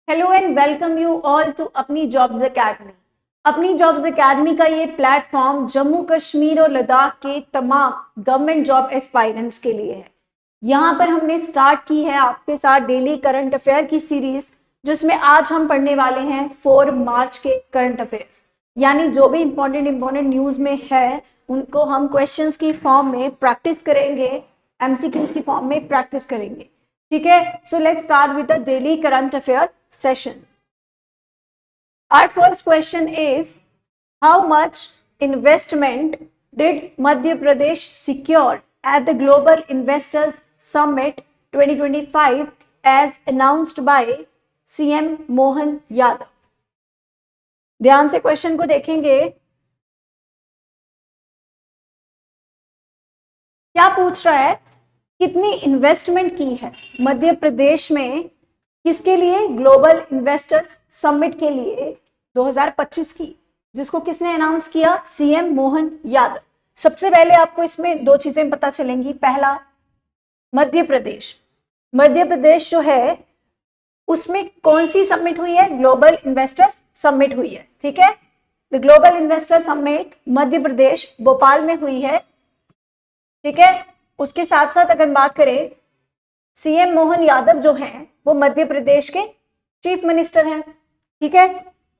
Hello and welcome you all to अपनी jobs academy. अपनी jobs academy का ये प्लेटफॉर्म जम्मू कश्मीर और लद्दाख के तमाम गवर्नमेंट जॉब एस्पायरेंट्स के लिए है। यहाँ पर हमने स्टार्ट की है आपके साथ डेली करंट अफेयर की सीरीज, जिसमें आज हम पढ़ने वाले हैं 4 मार्च के करंट अफेयर्स। यानी जो भी इंपॉर्टेंट न्यूज में है उनको हम क्वेश्चंस की फॉर्म में प्रैक्टिस करेंगे, एमसीक्यूज की फॉर्म में प्रैक्टिस करेंगे। ठीक है, so let's start with the daily current affair session. Our first question is, how much investment did Madhya Pradesh secure at the Global Investors Summit 2025 as announced by CM Mohan Yadav? ध्यान से question को देखेंगे। क्या पूछ रहा है? कितनी इन्वेस्टमेंट की है मध्य प्रदेश में, किसके लिए? ग्लोबल इन्वेस्टर्स समिट के लिए 2025 की, जिसको किसने अनाउंस किया? सीएम मोहन यादव। सबसे पहले आपको इसमें दो चीजें पता चलेंगी। पहला, मध्य प्रदेश जो है उसमें कौन सी समिट हुई है? ग्लोबल इन्वेस्टर्स समिट हुई है। ठीक है, the global investor summit Madhya Pradesh Bhopal में हुई है। ठीक है, उसके साथ साथ अगर बात करें, सीएम मोहन यादव जो हैं वो मध्य प्रदेश के चीफ मिनिस्टर हैं। ठीक है,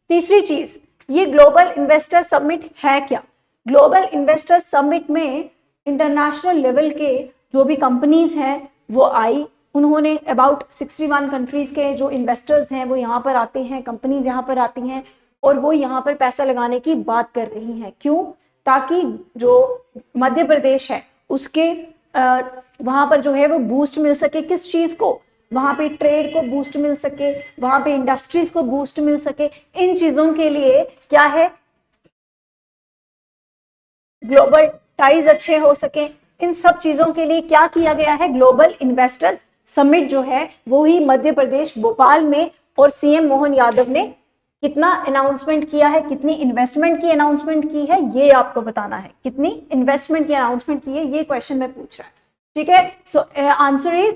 तीसरी चीज, ये ग्लोबल इन्वेस्टर समिट है क्या? ग्लोबल इन्वेस्टर समिट में इंटरनेशनल लेवल के जो भी कंपनीज हैं वो आई। उन्होंने अबाउट 61 कंट्रीज के जो इन्वेस्टर्स हैं वो यहाँ पर आते हैं, कंपनीज यहाँ पर आती हैं और वो यहाँ पर पैसा लगाने की बात कर रही हैं। क्यों? ताकि जो मध्य प्रदेश है उसके वहां पर जो है वो बूस्ट मिल सके। किस चीज को? वहां पे ट्रेड को बूस्ट मिल सके, वहां पे इंडस्ट्रीज को बूस्ट मिल सके। इन चीजों के लिए क्या है? ग्लोबल टाइज अच्छे हो सके। इन सब चीजों के लिए क्या किया गया है? ग्लोबल इन्वेस्टर्स समिट जो है वो ही मध्य प्रदेश भोपाल में, और सीएम मोहन यादव ने कितना अनाउंसमेंट किया है, कितनी इन्वेस्टमेंट की अनाउंसमेंट की है, ये आपको बताना है। कितनी इन्वेस्टमेंट की अनाउंसमेंट की है, ये क्वेश्चन में पूछ रहा है। ठीक है, सो आंसर इज,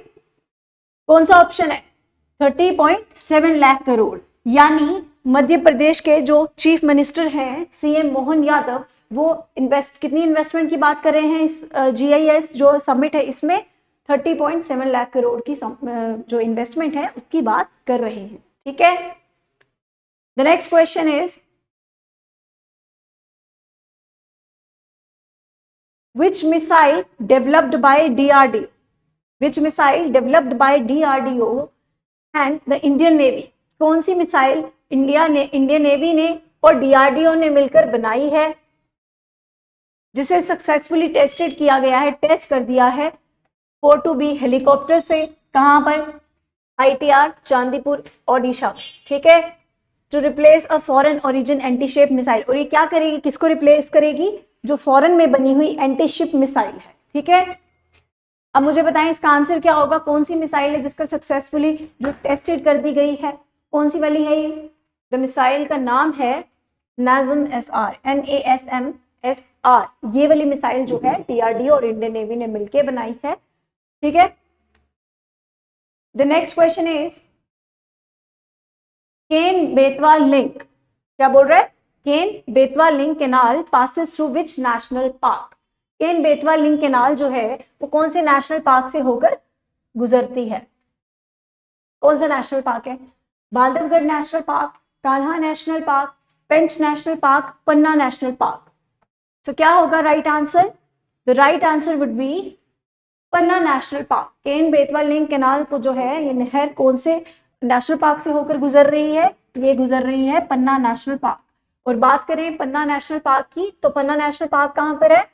कौन सा ऑप्शन है? 30.7 लाख करोड़। यानी मध्य प्रदेश के जो चीफ मिनिस्टर हैं सीएम मोहन यादव, वो कितनी इन्वेस्टमेंट की बात कर रहे हैं इस GIS जो समिट है इसमें? 30.7 लाख करोड़ की जो इन्वेस्टमेंट है उसकी बात कर रहे हैं। ठीक है, the next question is, which missile developed by DRDO? Which missile developed by DRDO and the Indian Navy? कौन सी मिसाइल इंडियन नेवी ने और DRDO ने मिलकर बनाई है, जिसे सक्सेसफुली टेस्टेड किया गया है, टेस्ट कर दिया है 4-2B हेलीकॉप्टर से। कहां पर? ITR चांदीपुर ओडिशा। ठीक है, to replace a foreign origin anti ship missile. और ये क्या करेगी? किसको रिप्लेस करेगी? जो फॉरेन में बनी हुई एंटी शिप मिसाइल है। ठीक है, अब मुझे बताएं इसका आंसर क्या होगा? कौन सी मिसाइल है जिसका सक्सेसफुली जो टेस्टेड कर दी गई है? कौन सी वाली है ये? द मिसाइल का नाम है नाज़म SR, NASM-SR। ये वाली मिसाइल जो है DRDO और इंडियन नेवी ने मिलकर बनाई है। ठीक है, the next question is, Ken Betwa link, क्या बोल रहा है? Ken Betwa link canal passes through which national park? Ken Betwa link canal जो है वो कौन से नेशनल पार्क से होकर गुजरती है? कौन सा नेशनल पार्क है? Bandhavgarh national park, Kanha national park, Pench national park, Panna national park. तो क्या होगा right answer? The right answer would be Panna national park. Ken Betwa link canal को जो है ये नहर कौन से नेशनल पार्क से होकर गुजर रही है? ये गुजर रही है पन्ना नेशनल पार्क। और बात करें पन्ना नेशनल पार्क की, तो पन्ना नेशनल पार्क कहां पर है?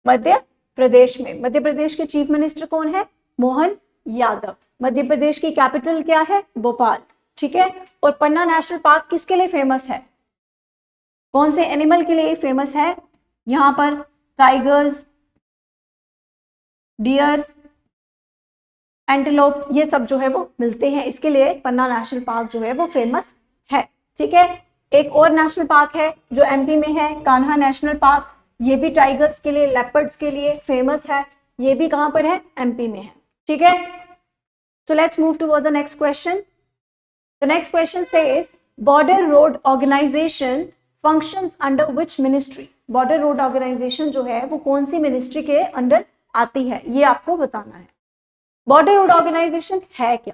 मध्य प्रदेश में। मध्य प्रदेश के चीफ मिनिस्टर कौन है? मोहन यादव। मध्य प्रदेश की कैपिटल क्या है? भोपाल। ठीक है, और पन्ना नेशनल पार्क किसके लिए फेमस है? कौन से एनिमल के लिए फेमस है? यहां पर टाइगर्स, डियर्स, एंटीलोप्स, ये सब जो है वो मिलते हैं। इसके लिए पन्ना नेशनल पार्क जो है वो फेमस है। ठीक है, एक और नेशनल पार्क है जो MP में है, कान्हा नेशनल पार्क। ये भी टाइगर्स के लिए, लेपर्ड्स के लिए फेमस है। ये भी कहां पर है? MP में है। ठीक है, so let's move to the next question. The next question says border road organization functions under which ministry? border road organization जो है वो कौन सी मिनिस्ट्री के अंडर आती है, ये आपको बताना है। बॉर्डर रोड ऑर्गेनाइजेशन है क्या?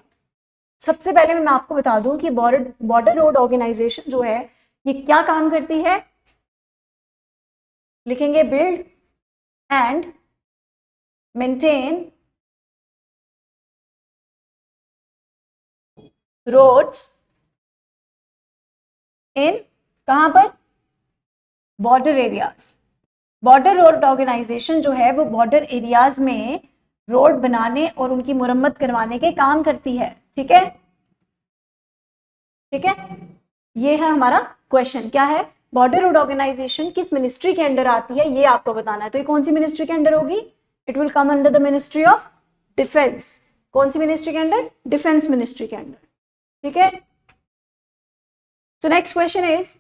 सबसे पहले मैं आपको बता दूं कि बॉर्डर रोड ऑर्गेनाइजेशन जो है ये क्या काम करती है। लिखेंगे build and maintain roads in, कहां पर? Border areas. Border road organisation जो है वो बॉर्डर एरियाज में रोड बनाने और उनकी मुरम्मत करवाने के काम करती है। ठीक है, ठीक है, ये है हमारा क्वेश्चन। क्या है? बॉर्डर रोड ऑर्गेनाइजेशन किस मिनिस्ट्री के अंडर आती है, ये आपको बताना है। तो ये कौन सी मिनिस्ट्री के अंडर होगी? It will come under the ministry of defence. कौन सी मिनिस्ट्री के अंडर? डिफेंस मिनिस्ट्री के अंडर। ठीक है। So next question is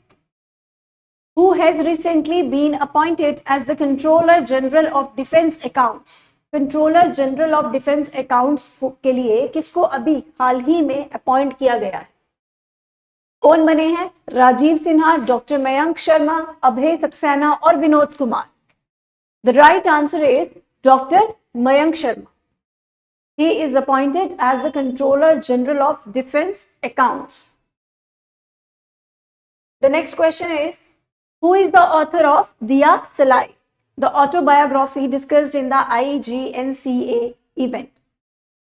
who has recently been appointed as the Controller General of Defense Accounts? Controller General of Defense Accounts के लिए किसको अभी हाल ही में अपॉइंट किया गया है? कौन बने हैं? राजीव सिन्हा, डॉक्टर मयंक शर्मा, अभय सक्सेना और Vinod Kumar. The right answer is doctor Mayank Sharma. He is appointed as the Controller General of Defense Accounts. The next question is, who is the author of Diya Salai, the autobiography discussed in the IGNCA event?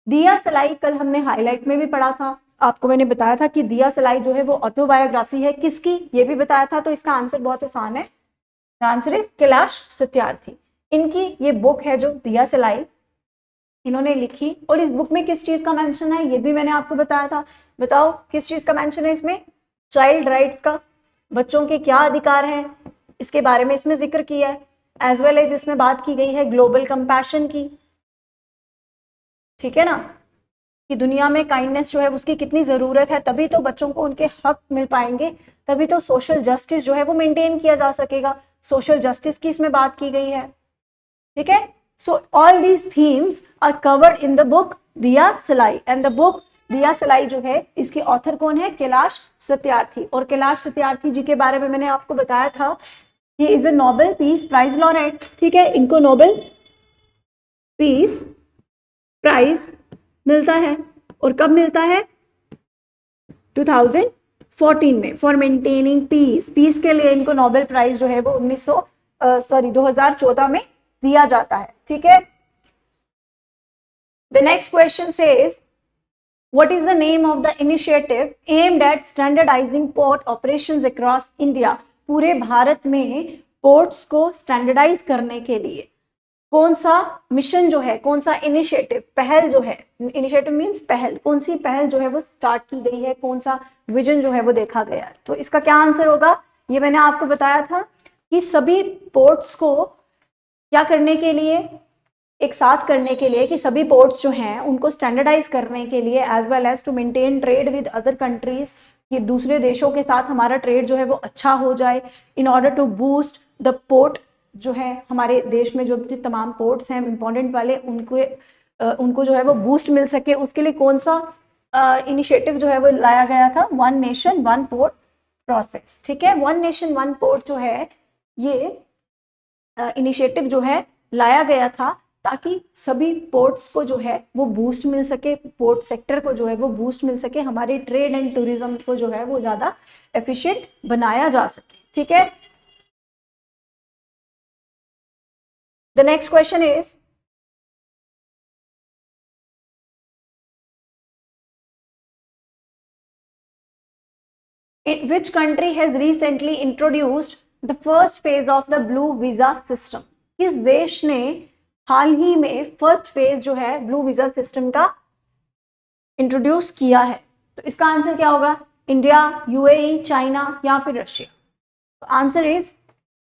दिया सलाई कल हमने highlight में भी पढ़ा था। आपको मैंने बताया था कि दिया सलाई जो है वो ऑटोबायोग्राफी है, किसकी, ये भी बताया था। तो इसका आंसर बहुत आसान है। The answer is Kailash Satyarthi. इनकी ये बुक है जो दिया सलाई इन्होंने लिखी। और इस बुक में किस चीज का मेंशन है ये भी मैंने आपको बताया था। बताओ किस चीज का मेंशन है इसमें? चाइल्ड राइट्स का, बच्चों के क्या अधिकार हैं इसके बारे में इसमें जिक्र किया है। एज वेल एज इसमें बात की गई है ग्लोबल कंपैशन की। ठीक है ना, कि दुनिया में काइंडनेस जो है उसकी कितनी जरूरत है, तभी तो बच्चों को उनके हक मिल पाएंगे, तभी तो सोशल जस्टिस जो है वो मेंटेन किया जा सकेगा। सोशल जस्टिस की इसमें बात की गई है। ठीक है। So all these themes are covered in the book Diya Salai. And the book Diya सलाई जो है इसके ऑथर कौन है? कैलाश सत्यार्थी। और कैलाश सत्यार्थी जी के बारे में मैंने आपको बताया था, he is a Nobel peace prize laureate. ठीक है, इनको नोबेल पीस प्राइज मिलता है। और कब मिलता है? 2014 में, फॉर मेंटेनिंग पीस। पीस के लिए इनको नोबेल प्राइज जो है वो 2014 में दिया जाता है। ठीक है। The next question says what is the name of the initiative aimed at standardizing port operations across India? पूरे भारत में पोर्ट्स को स्टैंडर्डाइज करने के लिए कौन सा मिशन जो है, कौन सा इनिशिएटिव, पहल जो है, इनिशिएटिव मींस पहल, कौन सी पहल जो है वो स्टार्ट की गई है, कौन सा विजन जो है वो देखा गया है? तो इसका क्या आंसर होगा? ये मैंने आपको बताया था कि सभी पोर्ट्स को क्या करने के लिए, एक साथ करने के लिए, कि सभी पोर्ट्स जो हैं उनको स्टैंडर्डाइज करने के लिए, as well as to maintain trade with other countries, ये दूसरे देशों के साथ हमारा ट्रेड जो है वो अच्छा हो जाए, in order to boost the port जो है हमारे देश में जो भी तमाम पोर्ट्स हैं इंपॉर्टेंट वाले, उनको जो है वो बूस्ट मिल सके। उसके लिए कौन सा इनिशिएटिव जो है वो लाया गया था? One nation one port process. ठीक है, वन नेशन वन पोर्ट जो है ये इनिशिएटिव जो है लाया गया था ताकि सभी पोर्ट्स को जो है वो बूस्ट मिल सके, पोर्ट सेक्टर को जो है वो बूस्ट मिल सके, हमारे ट्रेड एंड टूरिज्म को जो है वो ज्यादा एफिशिएंट बनाया जा सके। ठीक है। The next question is, which country has recently introduced the first phase of the blue visa system? किस देश ने हाल ही में फर्स्ट फेज जो है ब्लू वीजा सिस्टम का इंट्रोड्यूस किया है? तो इसका आंसर क्या होगा? इंडिया, यूएई, चाइना या फिर रशिया? तो आंसर इज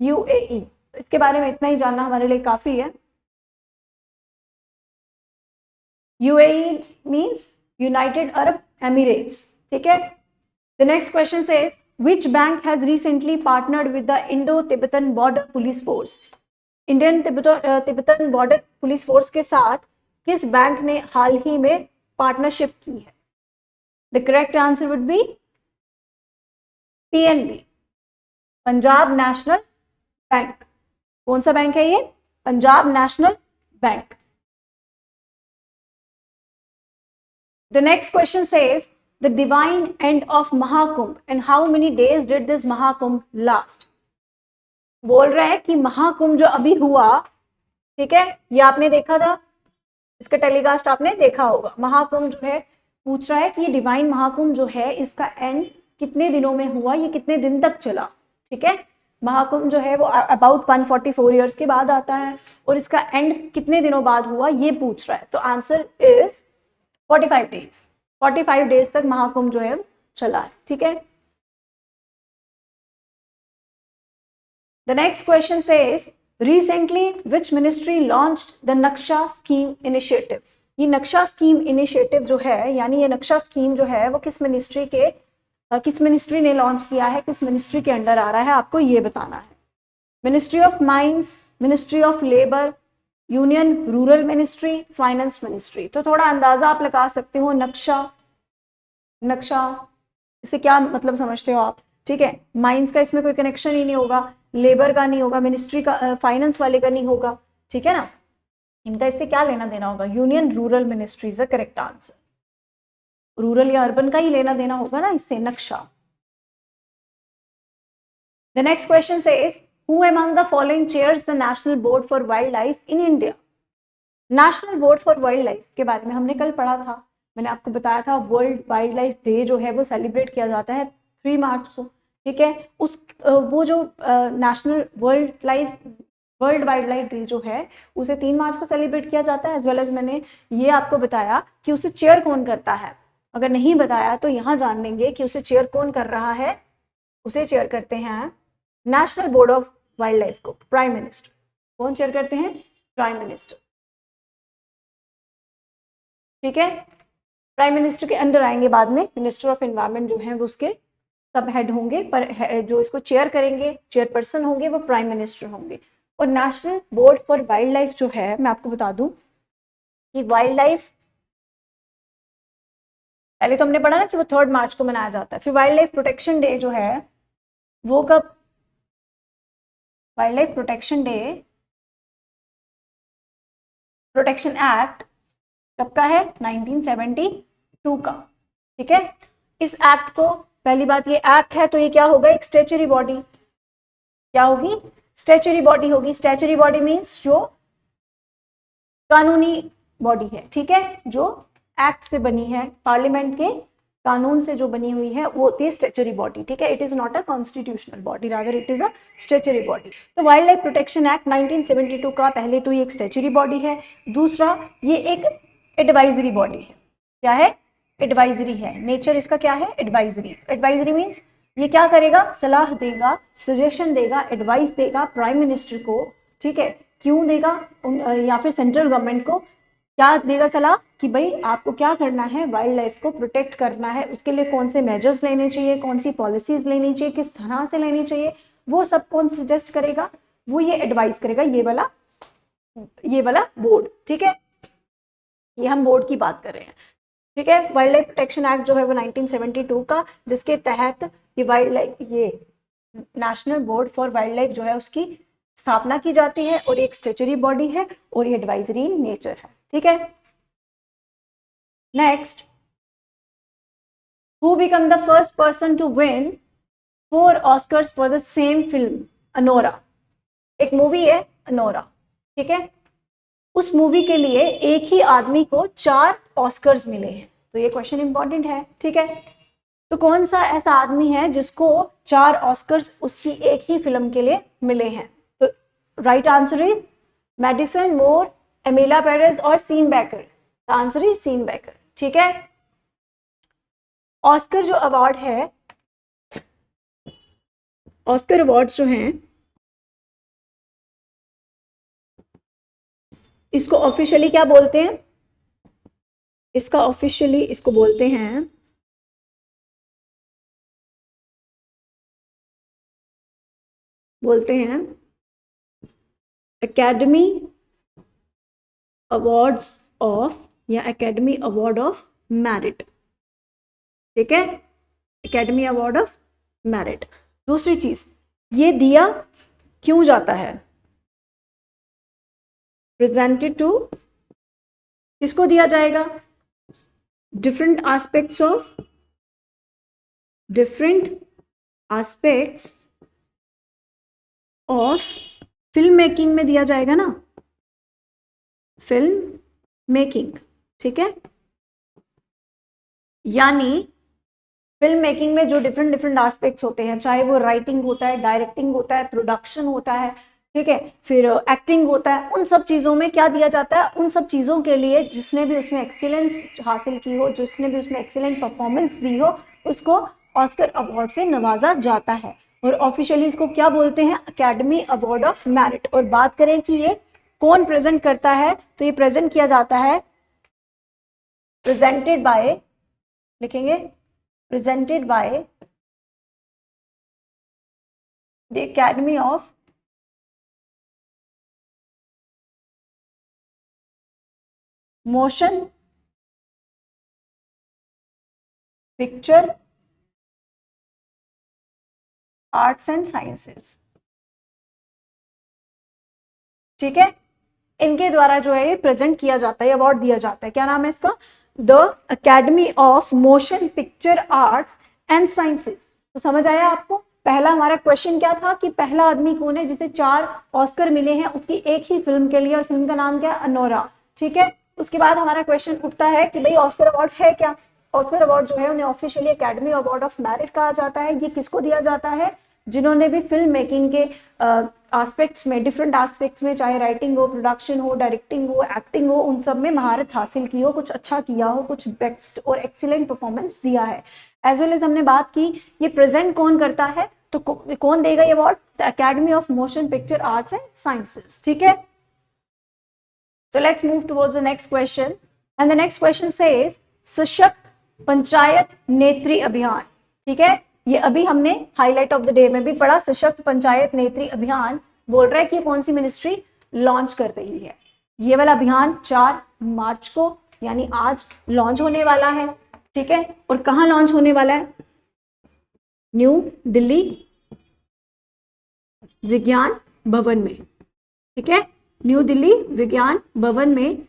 यूएई। तो इसके बारे में इतना ही जानना हमारे लिए काफी है। UAE means United Arab Emirates. ठीक है। The next question says which bank has recently partnered with the Indo-Tibetan Border Police Force? Indian Tibetan border police force के साथ किस बैंक ने हाल ही में पार्टनरशिप की है? The correct answer would B PNB, Punjab national bank. कौन सा बैंक है ये? Punjab national bank. The next question says the divine end of Mahakumbh and how many days did this Mahakumbh last? बोल रहा है कि महाकुंभ जो अभी हुआ, ठीक है, ये आपने देखा था, इसका टेलीकास्ट आपने देखा होगा। महाकुंभ जो है पूछ रहा है कि ये डिवाइन महाकुंभ जो है इसका एंड कितने दिनों में हुआ, ये कितने दिन तक चला। ठीक है, महाकुंभ जो है वो अबाउट 144 ईयर्स के बाद आता है और इसका एंड कितने दिनों बाद हुआ ये पूछ रहा है। तो आंसर इज 45 डेज। 45 डेज तक महाकुंभ जो है चला है। ठीक है, the next question says recently which ministry launched the नक्शा स्कीम इनिशिएटिव। ये नक्शा स्कीम इनिशिएटिव जो है, यानी ये नक्शा स्कीम जो है वो किस मिनिस्ट्री ने लॉन्च किया है, किस मिनिस्ट्री के अंडर आ रहा है, आपको ये बताना है। Ministry of mines, ministry of labour, union rural ministry, finance ministry. तो थोड़ा अंदाजा आप लगा सकते हो, नक्शा इसे क्या मतलब समझते हो आप? ठीक है, माइंस का इसमें कोई कनेक्शन ही नहीं होगा, लेबर का नहीं होगा, मिनिस्ट्री का फाइनेंस वाले का नहीं होगा। ठीक है ना, इनका इससे क्या लेना देना होगा? Union rural ministry is the correct answer. Rural या अर्बन का ही लेना देना होगा ना इससे, नक्शा। The next question says who among the following chairs the national board for wild life in India. National board for wild life के बारे में हमने कल पढ़ा था, मैंने आपको बताया था वर्ल्ड वाइल्ड लाइफ डे जो है वो सेलिब्रेट किया जाता है 3 मार्च को। ठीक है, उस वो जो national world wild life day जो है उसे 3 मार्च को सेलिब्रेट किया जाता है। एज वेल एज मैंने ये आपको बताया कि उसे चेयर कौन करता है। अगर नहीं बताया तो यहाँ जान लेंगे कि उसे चेयर कौन कर रहा है। उसे चेयर करते हैं national board of wild life को प्राइम मिनिस्टर। कौन चेयर करते हैं? Prime minister. ठीक है, प्राइम मिनिस्टर के अंडर आएंगे बाद में मिनिस्टर ऑफ एनवायरनमेंट जो है वो उसके सब हेड होंगे, पर जो इसको चेयर करेंगे, चेयरपर्सन होंगे वो प्राइम मिनिस्टर होंगे। और national board for wild life जो है, मैं आपको बता दूं कि वाइल्ड लाइफ पहले तो हमने पढ़ा ना कि वो 3 मार्च को मनाया जाता है। फिर वाइल्ड लाइफ प्रोटेक्शन डे जो है वो कब? Wild life protection day, protection act कब का है? 1972 का। ठीक है, इस एक्ट को, पहली बात ये एक्ट है तो ये क्या होगा? एक स्टैच्यूटरी बॉडी। क्या होगी? स्टैच्यूटरी बॉडी होगी। स्टैच्यूटरी बॉडी मींस जो कानूनी बॉडी है। ठीक है, जो एक्ट से बनी है, पार्लियामेंट के कानून से जो बनी हुई है वो होती है स्टैच्यूटरी बॉडी। ठीक है, it is not a constitutional body, rather it is a statutory body. तो वाइल्ड लाइफ प्रोटेक्शन एक्ट 1972 का पहले तो ये एक स्टैच्यूटरी बॉडी है, दूसरा ये एक एडवाइजरी बॉडी है। क्या है? एडवाइजरी है। नेचर इसका क्या है? एडवाइजरी। एडवाइजरी मीन्स ये क्या करेगा? सलाह देगा, सजेशन देगा, एडवाइस देगा प्राइम मिनिस्टर को। ठीक है, क्यों देगा? या फिर सेंट्रल गवर्नमेंट को क्या देगा सलाह कि भाई आपको क्या करना है, वाइल्ड लाइफ को प्रोटेक्ट करना है, उसके लिए कौन से मेजर्स लेने चाहिए, कौन सी पॉलिसीज लेनी चाहिए, किस तरह से लेनी चाहिए, वो सब कौन सजेस्ट करेगा? वो ये एडवाइस करेगा, ये वाला बोर्ड। ठीक है, ये हम बोर्ड की बात कर रहे हैं। ठीक है, वाइल्ड लाइफ प्रोटेक्शन एक्ट जो है वो 1972 का, जिसके तहत ये national board for wild life जो है उसकी स्थापना की जाती है और एक स्टैच्यूटरी बॉडी है और ये एडवाइजरी इन नेचर है। ठीक है, next, who become the first person to win 4 Oscars for the same film Anora. एक मूवी है अनोरा। ठीक है, उस मूवी के लिए एक ही आदमी को 4 ऑस्कर्स मिले हैं। तो ये क्वेश्चन इंपॉर्टेंट है। ठीक है, तो कौन सा ऐसा आदमी है जिसको 4 ऑस्कर्स उसकी एक ही फिल्म के लिए मिले हैं? तो right answer is Madison Moore, Emilia Perez और Sean Baker. Answer is Sean Baker. ठीक है, ऑस्कर जो अवार्ड है, ऑस्कर अवार्ड जो हैं इसको ऑफिशियली क्या बोलते हैं? इसका ऑफिशियली इसको बोलते हैं एकेडमी अवार्ड्स ऑफ या एकेडमी अवार्ड ऑफ मेरिट। ठीक है, एकेडमी अवार्ड ऑफ मेरिट। दूसरी चीज, ये दिया क्यों जाता है, प्रेजेंटेड टू, किसको दिया जाएगा, different aspects of film making में दिया जाएगा ना, फिल्म मेकिंग, ठीक है। यानी फिल्म मेकिंग में जो डिफरेंट एस्पेक्ट्स होते हैं, चाहे वो राइटिंग होता है, डायरेक्टिंग होता है, प्रोडक्शन होता है, ठीक है, फिर एक्टिंग होता है, उन सब चीज़ों में क्या दिया जाता है, उन सब चीज़ों के लिए जिसने भी उसमें एक्सीलेंस हासिल की हो, जिसने भी उसमें एक्सीलेंट परफॉर्मेंस दी हो, उसको ऑस्कर अवार्ड से नवाजा जाता है। और ऑफिशियली इसको क्या बोलते हैं, एकेडमी अवार्ड ऑफ मेरिट। और बात करें कि ये कौन प्रेजेंट करता है, तो ये प्रेजेंट किया जाता है, प्रेजेंटेड बाय, लिखेंगे presented by the academy of motion picture arts and sciences, ठीक है। इनके द्वारा जो है ये प्रेजेंट किया जाता है, अवार्ड दिया जाता है। क्या नाम है इसका, the academy of motion picture arts and sciences. तो समझ आया आपको, पहला हमारा क्वेश्चन क्या था कि पहला आदमी कौन है जिसे 4 ऑस्कर मिले हैं, उसकी एक ही फिल्म के लिए, और फिल्म का नाम क्या है, अनोरा, ठीक है। उसके बाद हमारा क्वेश्चन उठता है कि भाई ऑस्कर अवार्ड है क्या। ऑस्कर अवार्ड जो है उन्हें officially academy award of merit कहा जाता है। ये किसको दिया जाता है, जिन्होंने भी फिल्म मेकिंग के एस्पेक्ट्स में, डिफरेंट एस्पेक्ट्स में, चाहे राइटिंग हो, प्रोडक्शन हो, डायरेक्टिंग हो, एक्टिंग हो, उन सब में महारत हासिल की हो, कुछ अच्छा किया हो, कुछ बेस्ट और एक्सीलेंट परफॉर्मेंस दिया है। एज वेल एज हमने बात की ये प्रेजेंट कौन करता है, तो कौन देगा ये award, the academy of motion picture arts and sciences, ठीक है। So let's move towards the next question, and the next question says सशक्त पंचायत नेत्री अभियान, ठीक है। ये अभी हमने हाईलाइट ऑफ द डे में भी पढ़ा, सशक्त पंचायत नेत्री अभियान बोल रहा है कि कौन सी मिनिस्ट्री लॉन्च कर रही है। ये वाला अभियान 4 मार्च को यानी आज लॉन्च होने वाला है, ठीक है। और कहाँ लॉन्च होने वाला है, न्यू दिल्ली विज्ञान भवन में, ठीक है, न्यू दिल्ली विज्ञान भवन में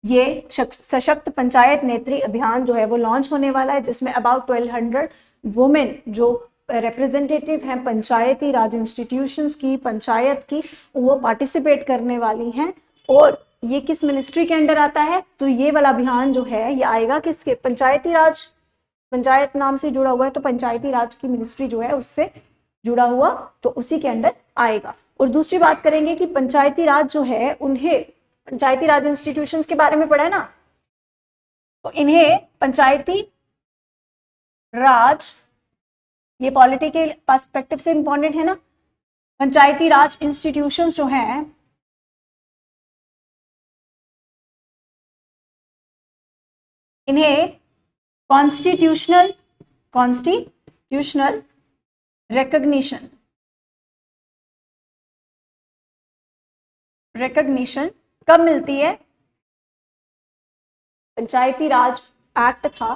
ये सशक्त पंचायत नेत्री अभियान जो है वो लॉन्च होने वाला है, जिसमें अबाउट 1200 वुमेन जो रिप्रेजेंटेटिव हैं पंचायती राज इंस्टीट्यूशंस की, पंचायत की, वो पार्टिसिपेट करने वाली हैं। और ये किस मिनिस्ट्री के अंडर आता है, तो ये वाला अभियान जो है ये आएगा किसके, पंचायती राज, पंचायत नाम से जुड़ा हुआ है तो पंचायती राज की मिनिस्ट्री जो है उससे जुड़ा हुआ, तो उसी के अंडर आएगा। और दूसरी बात करेंगे कि पंचायती राज जो है, उन्हें पंचायती राज इंस्टीट्यूशंस के बारे में पढ़ा है ना, तो इन्हें पंचायती राज, ये पॉलिटी के पर्सपेक्टिव से इंपॉर्टेंट है ना, पंचायती राज इंस्टीट्यूशंस जो हैं इन्हें कॉन्स्टिट्यूशनल रिकॉग्निशन कब मिलती है, पंचायती राज एक्ट था,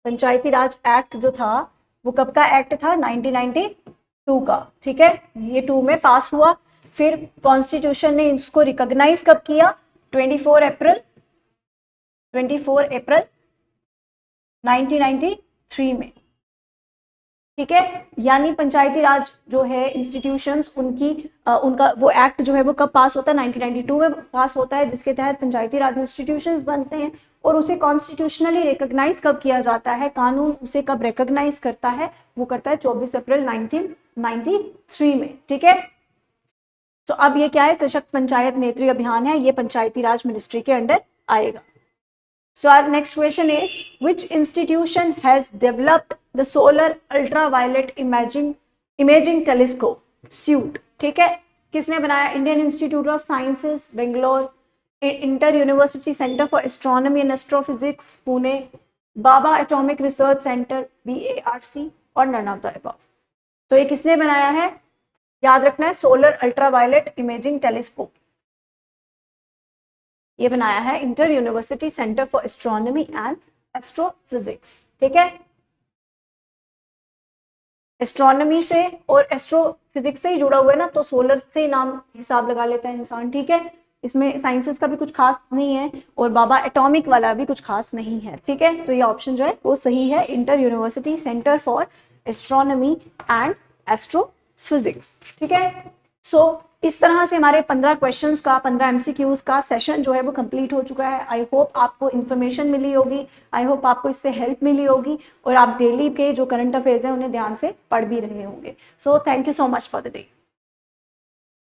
पंचायती राज एक्ट जो था वो कब का एक्ट था, 1992 का, ठीक है। ये 2 में पास हुआ, फिर कॉन्स्टिट्यूशन ने इसको रिकॉग्नाइज कब किया, 24 अप्रैल 1993 में, ठीक है। यानी पंचायती राज जो है इंस्टीट्यूशंस, उनका वो एक्ट जो है वो कब पास होता है, 1992 में पास होता है, जिसके तहत पंचायती राज इंस्टीट्यूशंस बनते हैं। और उसे कॉन्स्टिट्यूशनली रिकॉग्नाइज कब किया जाता है, कानून उसे कब रिकॉग्नाइज करता है, वो करता है 24 अप्रैल 1993 में, ठीक है। तो अब ये क्या है, सशक्त पंचायत नेत्री अभियान है, ये पंचायती राज मिनिस्ट्री के अंडर आएगा। So our next question is, which institution has developed the solar ultraviolet imaging telescope suite, ठीक है। किसने बनाया, Indian institute of sciences Bangalore, inter university centre for astronomy and astrophysics Pune, Baba atomic research centre BARC, और none of the above. तो ये किसने बनाया है, याद रखना है, सोलर अल्ट्रावायलेट इमेजिंग टेलीस्कोप। ये बनाया है inter university centre for astronomy and astrophysics. ठीक है, एस्ट्रोनॉमी से और एस्ट्रोफिजिक्स से ही जुड़ा हुआ है ना, तो सोलर से नाम हिसाब लगा लेता है इंसान। ठीक है, इसमें साइंसेस का भी कुछ खास नहीं है और बाबा एटॉमिक वाला भी कुछ खास नहीं है। ठीक है, तो ये ऑप्शन जो है वो सही है, inter university centre for astronomy and astrophysics. ठीक है, सो इस तरह से हमारे 15 क्वेश्चंस का 15 एमसीक्यूज का सेशन जो है वो कंप्लीट हो चुका है। आई होप आपको इन्फॉर्मेशन मिली होगी, आई होप आपको इससे हेल्प मिली होगी और आप डेली के जो करंट अफेयर्स हैं उन्हें ध्यान से पढ़ भी रहे होंगे। So thank you so much for the day.